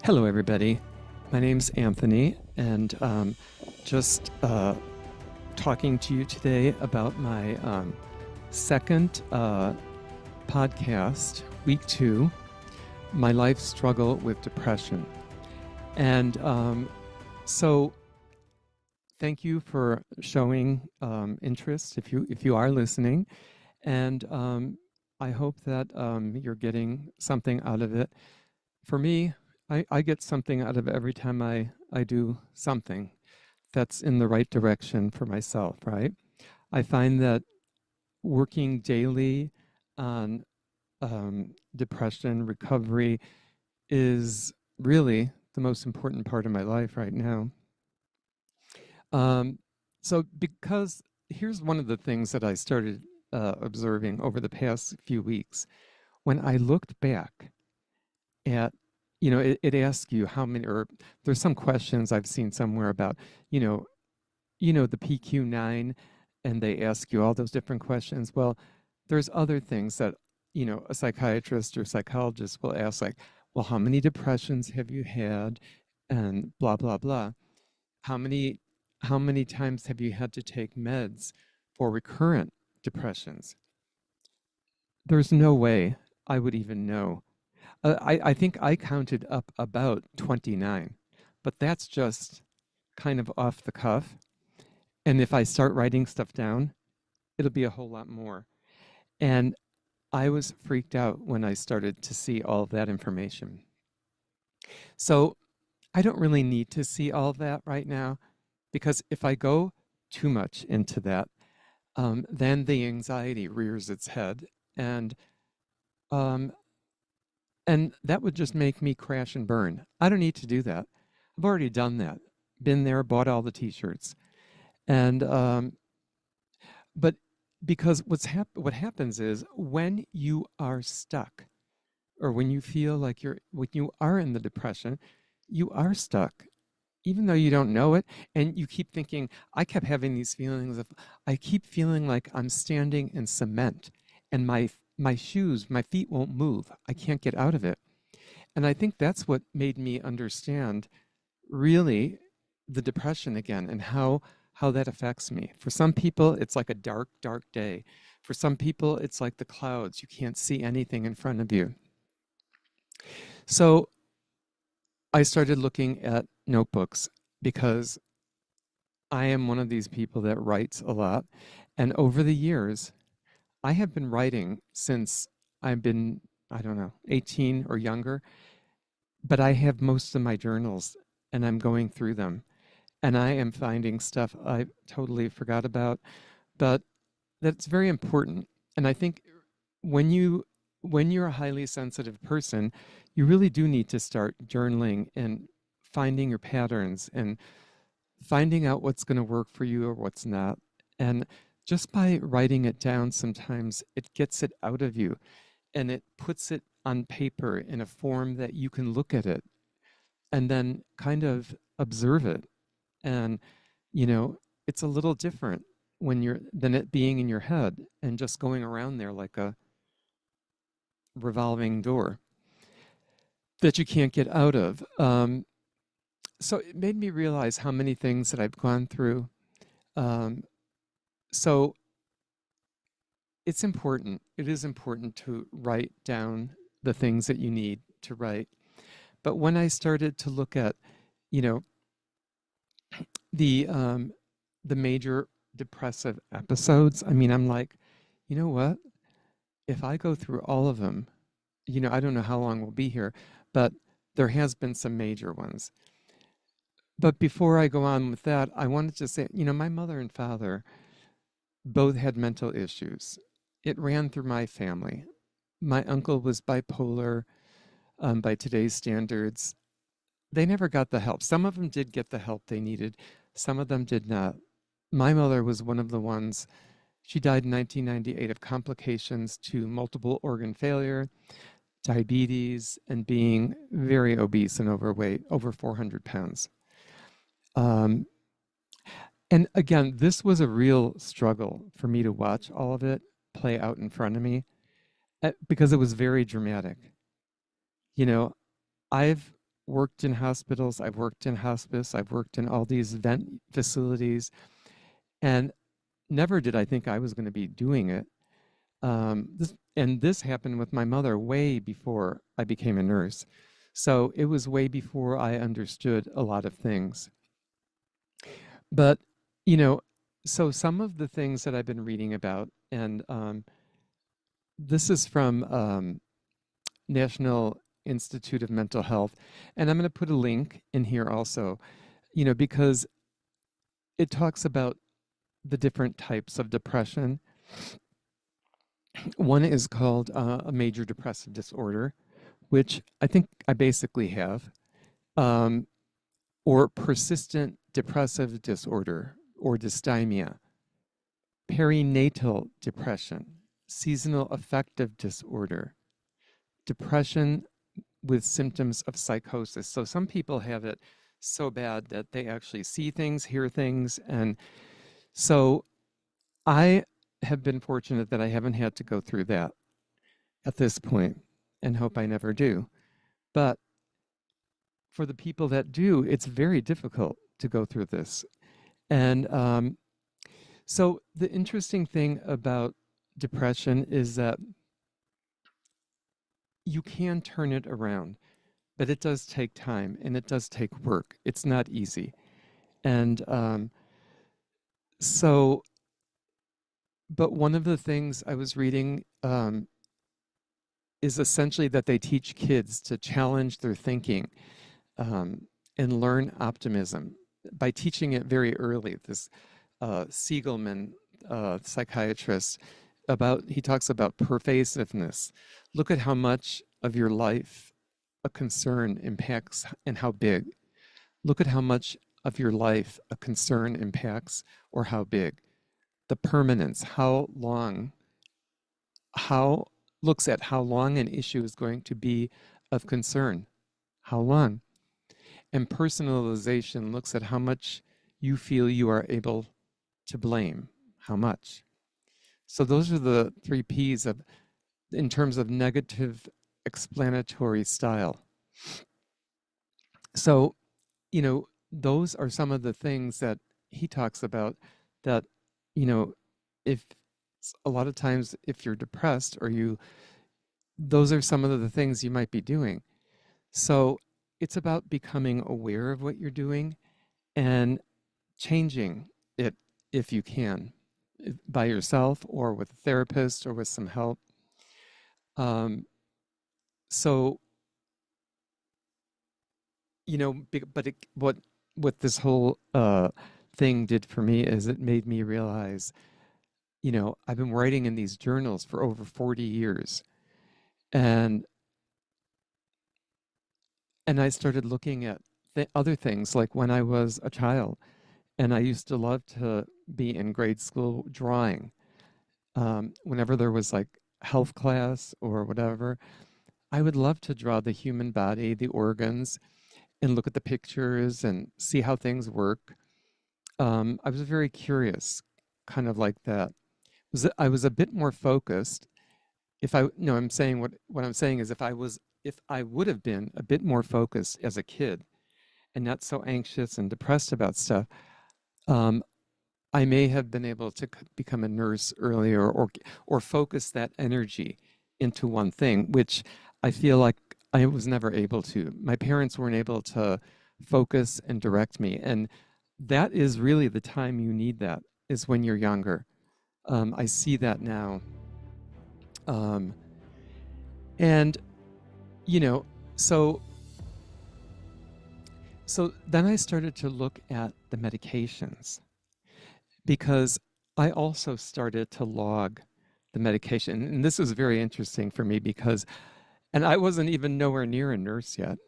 Hello, everybody. My name's Anthony, and just talking to you today about my second podcast, week 2, my life struggle with depression. And so, thank you for showing interest if you are listening, and I hope that you're getting something out of it. For me, I get something out of every time I do something that's in the right direction for myself, right? I find that working daily on depression recovery is really the most important part of my life right now. So because here's one of the things that I started observing over the past few weeks. When I looked back at, it asks you how many, or there's some questions I've seen somewhere about, you know, the PQ9, and they ask you all those different questions. Well, there's other things that, a psychiatrist or psychologist will ask, like, well, how many depressions have you had? And blah, blah, blah. How many times have you had to take meds for recurrent depressions? There's no way I would even know. I think I counted up about 29, but that's just kind of off the cuff. And if I start writing stuff down, it'll be a whole lot more. And I was freaked out when I started to see all of that information. So I don't really need to see all of that right now, because if I go too much into that, then the anxiety rears its head, and um, that would just make me crash and burn. I don't need to do that. I've already done that. Been there, bought all the t-shirts. And but because what happens is when you are stuck, or when you feel like when you are in the depression, you are stuck, even though you don't know it, and you keep thinking. I kept having these feelings of, I keep feeling like I'm standing in cement, and my shoes, my feet won't move. I can't get out of it. And I think that's what made me understand really the depression again, and how that affects me. For some people, it's like a dark, dark day. For some people, it's like the clouds. You can't see anything in front of you. So I started looking at notebooks, because I am one of these people that writes a lot. And over the years, I have been writing since I've been, I don't know, 18 or younger. But I have most of my journals, and I'm going through them, and I am finding stuff I totally forgot about, but that's very important. And I think when you're a highly sensitive person, you really do need to start journaling and finding your patterns and finding out what's going to work for you or what's not. And just by writing it down, sometimes it gets it out of you, and it puts it on paper in a form that you can look at it and then kind of observe it. And, it's a little different than it being in your head and just going around there like a revolving door that you can't get out of. So it made me realize how many things that I've gone through. So it's important. It is important to write down the things that you need to write. But when I started to look at, you know, the major depressive episodes, I mean, I'm like, you know what? If I go through all of them, I don't know how long we'll be here, but there has been some major ones. But before I go on with that, I wanted to say, my mother and father both had mental issues. It ran through my family. My uncle was bipolar, by today's standards. They never got the help. Some of them did get the help they needed. Some of them did not. My mother was one of the ones. She died in 1998 of complications to multiple organ failure, diabetes, and being very obese and overweight, over 400 pounds. And again, this was a real struggle for me to watch all of it play out in front of me, because it was very dramatic. You know, I've worked in hospitals, I've worked in hospice, I've worked in all these vent facilities, and never did I think I was going to be doing it. This happened with my mother way before I became a nurse. So it was way before I understood a lot of things. But, you know, so some of the things that I've been reading about, and this is from National Institute of Mental Health, and I'm going to put a link in here also, because it talks about the different types of depression. One is called a major depressive disorder, which I think I basically have, um, or persistent depressive disorder or dysthymia, perinatal depression, seasonal affective disorder, depression with symptoms of psychosis. So some people have it so bad that they actually see things, hear things. And so I have been fortunate that I haven't had to go through that at this point and hope I never do. But for the people that do, it's very difficult to go through this. And so the interesting thing about depression is that you can turn it around, but it does take time and it does take work. It's not easy. And so, but one of the things I was reading is essentially that they teach kids to challenge their thinking and learn optimism by teaching it very early. This Siegelman, psychiatrist, he talks about pervasiveness. Look at how much of your life a concern impacts and how big. Look at how much of your life a concern impacts or how big. The permanence, how looks at how long an issue is going to be of concern. How long? And personalization looks at how much you feel you are able to blame. How much? So those are the three P's in terms of negative explanatory style. So, those are some of the things that he talks about that, if a lot of times if you're depressed those are some of the things you might be doing. So it's about becoming aware of what you're doing and changing it if you can, by yourself or with a therapist or with some help. So, what this whole thing did for me is it made me realize, I've been writing in these journals for over 40 years. And I started looking at other things, like when I was a child, and I used to love to be in grade school drawing. Whenever there was like health class or whatever, I would love to draw the human body, the organs, and look at the pictures and see how things work. I was very curious, kind of like that. I was a bit more focused. If I no, I'm saying what I'm saying is if I would have been a bit more focused as a kid and not so anxious and depressed about stuff, um, I may have been able to become a nurse earlier or focus that energy into one thing, which I feel like I was never able to. My parents weren't able to focus and direct me, and that is really the time you need that, is when you're younger. I see that now. Um, and you know, so then I started to look at the medications because I also started to log the medication. And this was very interesting for me and I wasn't even nowhere near a nurse yet,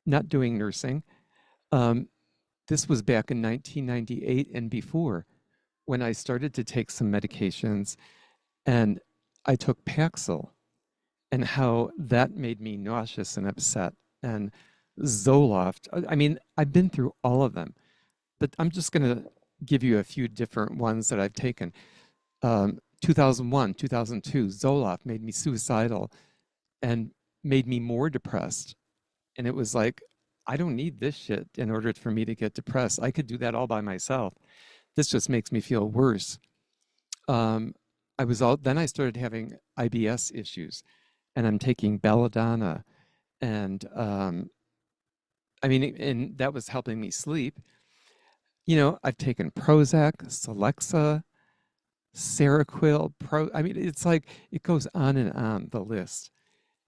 not doing nursing. Um, this was back in 1998 and before, when I started to take some medications, and I took Paxil, and how that made me nauseous and upset, and Zoloft. I mean, I've been through all of them, but I'm just going to give you a few different ones that I've taken. 2001, 2002, Zoloft made me suicidal and made me more depressed. And it was like I don't need this shit in order for me to get depressed. I could do that all by myself. This just makes me feel worse. Um, then I started having IBS issues, and I'm taking belladonna, and I mean, and that was helping me sleep. I've taken Prozac, Celexa, Seroquel, I mean, it's like it goes on the list.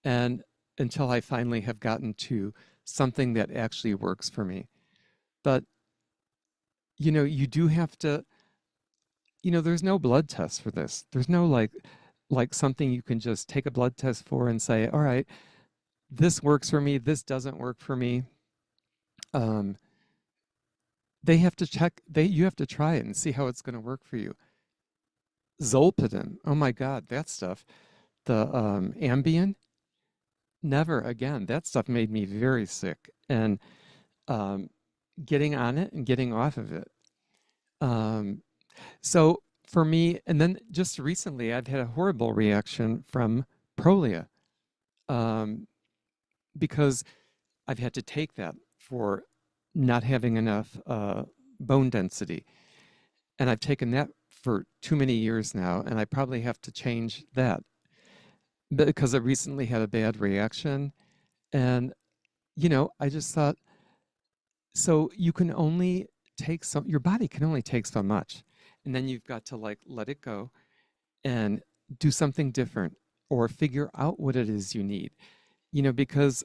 And until I finally have gotten to something that actually works for me. But, you do have to, there's no blood test for this. There's no like something you can just take a blood test for and say, all right, this works for me, this doesn't work for me. Um, they have to check, you have to try it and see how it's going to work for you. Zolpidem, oh my God, that stuff. The Ambien, never again. That stuff made me very sick. And um, getting on it and getting off of it. Um, so for me, and then just recently, I've had a horrible reaction from Prolia um, because I've had to take that for not having enough bone density. And I've taken that for too many years now, and I probably have to change that because I recently had a bad reaction. And, I just thought, so you can only take your body can only take so much. And then you've got to like let it go and do something different or figure out what it is you need, because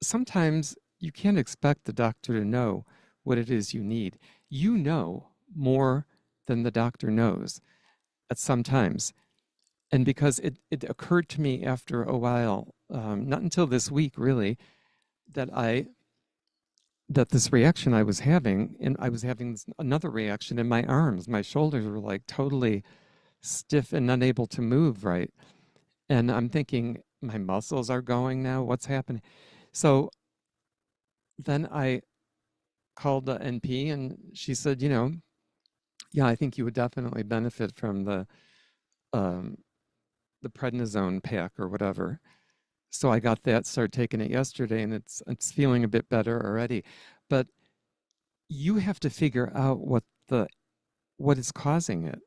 sometimes you can't expect the doctor to know what it is you need. You know more than the doctor knows at some times. And because it occurred to me after a while, not until this week really, that this reaction I was having, and I was having another reaction in my arms. My shoulders were like totally stiff and unable to move right. And I'm thinking, my muscles are going now. What's happening? So then I called the NP and she said, yeah, I think you would definitely benefit from um, the prednisone pack or whatever. So I got that, started taking it yesterday, and it's feeling a bit better already. But you have to figure out what is causing it.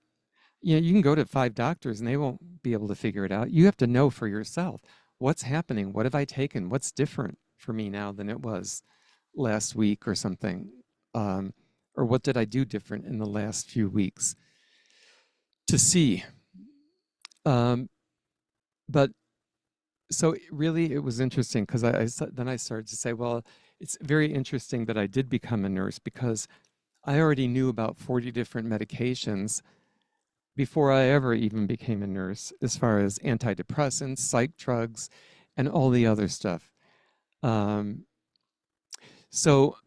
You can go to 5 doctors and they won't be able to figure it out. You have to know for yourself what's happening. What have I taken? What's different for me now than it was last week or something? Um, or what did I do different in the last few weeks to see? Um, but so really, it was interesting because then I started to say, well, it's very interesting that I did become a nurse because I already knew about 40 different medications before I ever even became a nurse, as far as antidepressants, psych drugs, and all the other stuff. Um,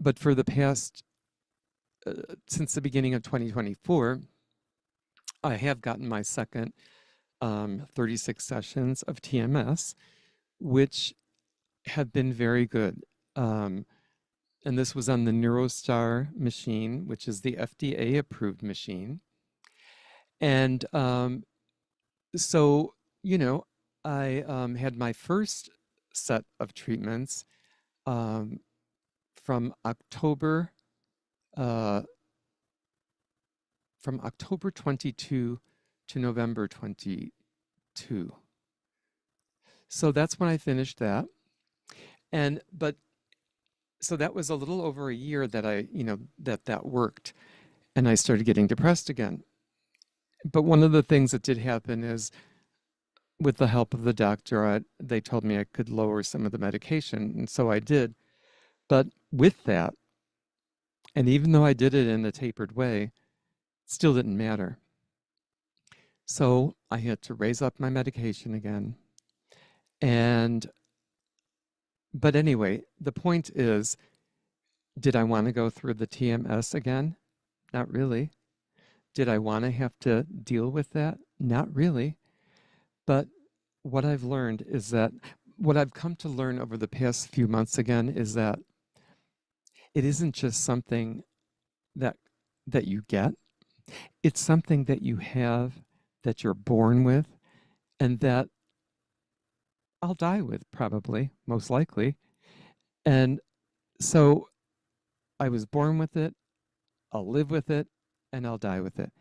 but for the past, since the beginning of 2024, I have gotten my second 36 sessions of TMS, which have been very good. Um, and this was on the NeuroStar machine, which is the FDA approved machine. And so, I had my first set of treatments um, from October uh, from October 22 to November 22. So that's when I finished that. But so that was a little over a year that that worked, and I started getting depressed again. But one of the things that did happen is, with the help of the doctor, they told me I could lower some of the medication, and so I did. But with that, and even though I did it in a tapered way, it still didn't matter. So I had to raise up my medication again. But anyway, the point is, did I want to go through the TMS again? Not really. Did I want to have to deal with that? Not really. But what I've learned is that, what I've come to learn over the past few months again is that it isn't just something that you get. It's something that you have, that you're born with, and that I'll die with, probably, most likely. And So I was born with it, I'll live with it, and I'll die with it.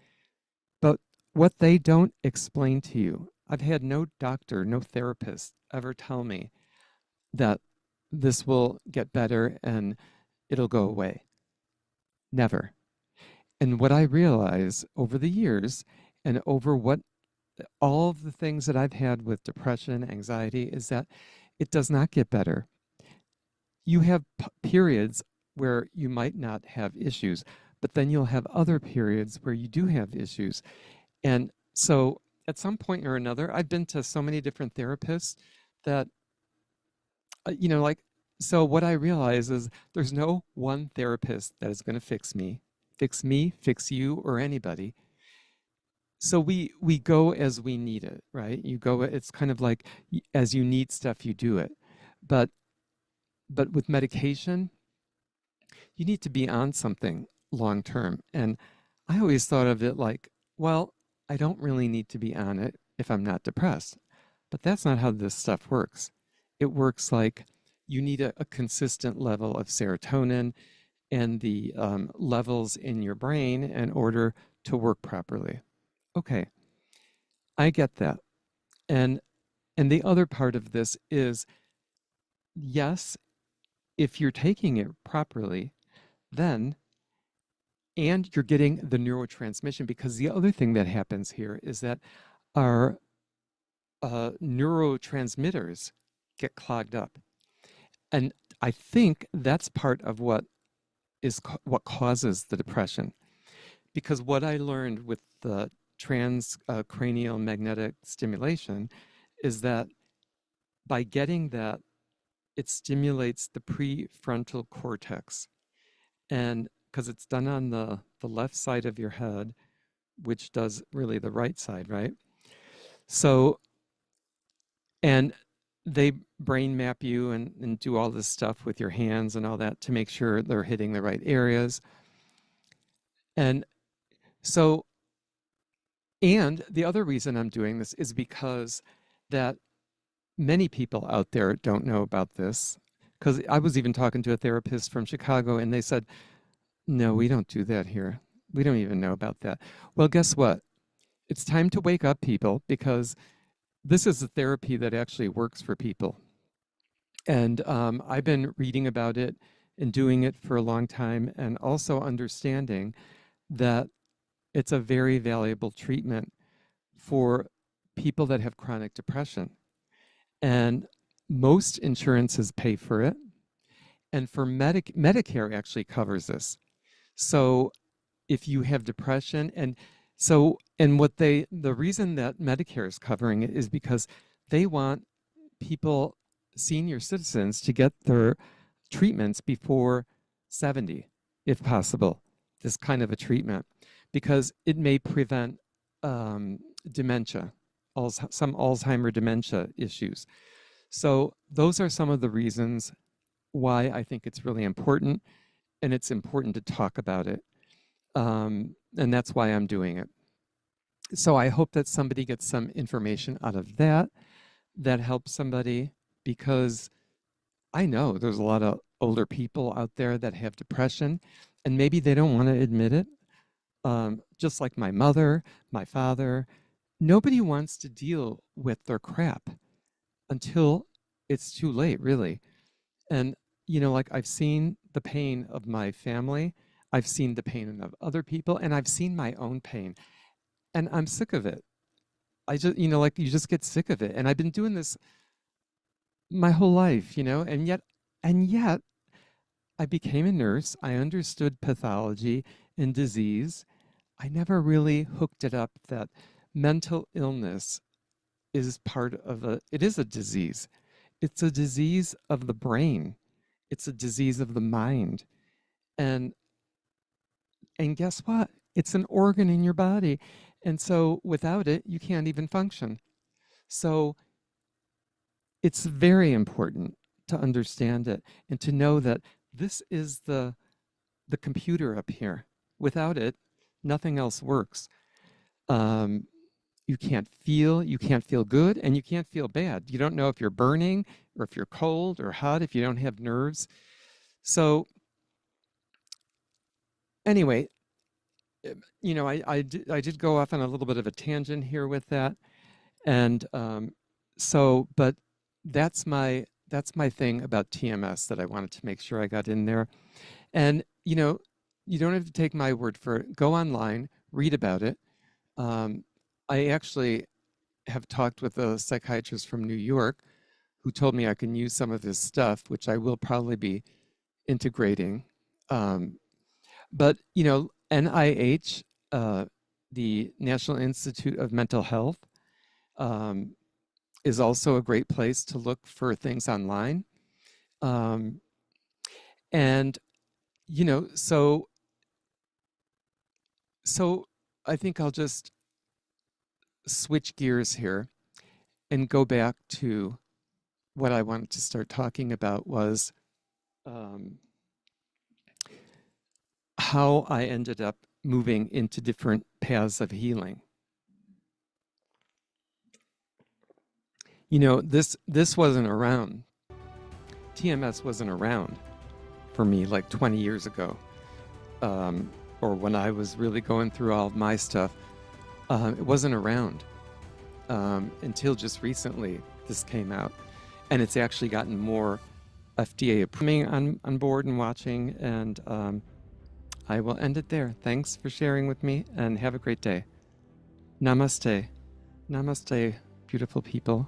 But what they don't explain to you, I've had no doctor, no therapist ever tell me that this will get better and it'll go away. Never. And what I realize over the years and over what all of the things that I've had with depression, anxiety, is that it does not get better. You have periods where you might not have issues, but then you'll have other periods where you do have issues. And so at some point or another, I've been to so many different therapists that, like, so what I realize is there's no one therapist that is going to fix me, fix you, or anybody. So we go as we need it, right? You go, it's kind of like as you need stuff, you do it. But with medication, you need to be on something long term. And I always thought of it like, well, I don't really need to be on it if I'm not depressed. But that's not how this stuff works. It works like you need a consistent level of serotonin and the levels in your brain in order to work properly. Okay, I get that. And the other part of this is yes, if you're taking it properly, then and you're getting the neurotransmission, because the other thing that happens here is that our neurotransmitters get clogged up. And I think that's part of what what causes the depression. Because what I learned with the transcranial magnetic stimulation is that by getting that, it stimulates the prefrontal cortex. And because it's done on the left side of your head, which does really the right side, right? So, and they brain map you and do all this stuff with your hands and all that to make sure they're hitting the right areas. And so, and the other reason I'm doing this is because that many people out there don't know about this. Because I was even talking to a therapist from Chicago and they said, no, we don't do that here. We don't even know about that. Well, guess what? It's time to wake up, people, because this is a therapy that actually works for people. And I've been reading about it and doing it for a long time, and also understanding that it's a very valuable treatment for people that have chronic depression. And most insurances pay for it. And for Medicare actually covers this. So if you have depression, and so, and what the reason that Medicare is covering it is because they want people, senior citizens, to get their treatments before 70, if possible, this kind of a treatment, because it may prevent dementia, some Alzheimer dementia issues. So those are some of the reasons why I think it's really important, and it's important to talk about it. And that's why I'm doing it. So I hope that somebody gets some information out of that that helps somebody, because I know there's a lot of older people out there that have depression and maybe they don't want to admit it. Just like my mother, my father, nobody wants to deal with their crap until it's too late, really. And, like I've seen the pain of my family, I've seen the pain of other people, and I've seen my own pain, and I'm sick of it. I just, like you just get sick of it. And I've been doing this my whole life, and yet I became a nurse. I understood pathology and disease. I never really hooked it up that mental illness is part of it is a disease. It's a disease of the brain. It's a disease of the mind. And guess what? It's an organ in your body. And so without it, you can't even function. So it's very important to understand it and to know that this is the computer up here. Without it, nothing else works. Um, you can't feel good, and you can't feel bad. You don't know if you're burning or if you're cold or hot, if you don't have nerves. So anyway, I did go off on a little bit of a tangent here with that, and but that's my thing about TMS that I wanted to make sure I got in there. And you don't have to take my word for it. Go online, read about it. Um, I actually have talked with a psychiatrist from New York who told me I can use some of this stuff, which I will probably be integrating. Um, but NIH, the National Institute of Mental Health, um, is also a great place to look for things online. Um, and you know, so so I think I'll just switch gears here and go back to what I wanted to start talking about was um, how I ended up moving into different paths of healing. This wasn't around. TMS wasn't around for me like 20 years ago, or when I was really going through all of my stuff. It wasn't around until just recently. This came out, and it's actually gotten more FDA approving on board and watching. And I will end it there. Thanks for sharing with me, and have a great day. Namaste. Namaste, beautiful people.